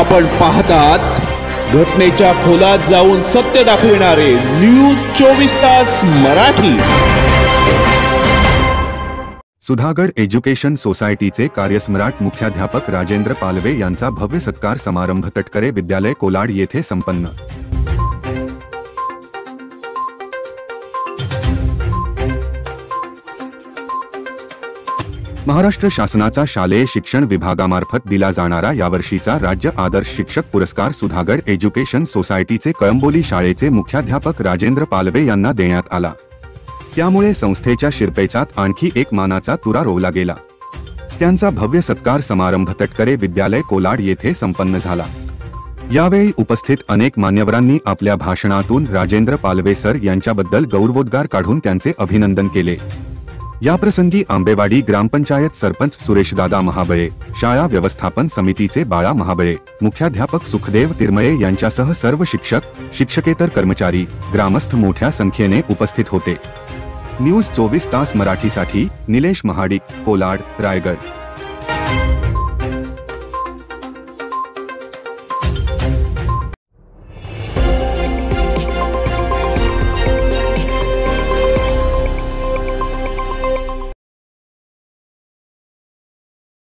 आपण पाहतात घटनेच्या खोलात जाऊन सत्य दाखविणारे न्यूज 24 तास मराठी। सुधागड एज्युकेशन सोसायटीचे कार्यसम्राट मुख्याध्यापक राजेंद्र पालवे यांचा भव्य सत्कार समारंभ तटकरे विद्यालय कोलाड येथे संपन्न। महाराष्ट्र शासनाचा शालेय शिक्षण विभागामार्फत दिला जाणारा यावर्षीचा राज्य आदर्श शिक्षक पुरस्कार सुधागड एज्युकेशन सोसायटीचे कळंबोली शाळेचे मुख्याध्यापक राजेंद्र पालवे यांना देण्यात आला। त्यामुळे संस्थेच्या शिरपेचात आणखी एक मानाचा तुरा रोवला गेला। त्यांचा भव्य सत्कार समारंभ तटकरे विद्यालय कोलाड येथे संपन्न झाला। यावेळी उपस्थित अनेक मान्यवरांनी आपल्या भाषणातून राजेंद्र पालवे सर यांच्याबद्दल गौरवोद्गार काढून त्यांचे अभिनंदन केले। याप्रसंगी आंबेवाडी ग्रामपंचायत सरपंच सुरेशदादा महाबळे, शाळा व्यवस्थापन समितीचे बाळा महाबळे, मुख्याध्यापक सुखदेव तिरमळे यांच्यासह सर्व शिक्षक, शिक्षकेतर कर्मचारी, ग्रामस्थ मोठ्या संख्येने उपस्थित होते। न्यूज 24 तास मराठीसाठी निलेश महाडिक, कोलाड, रायगड।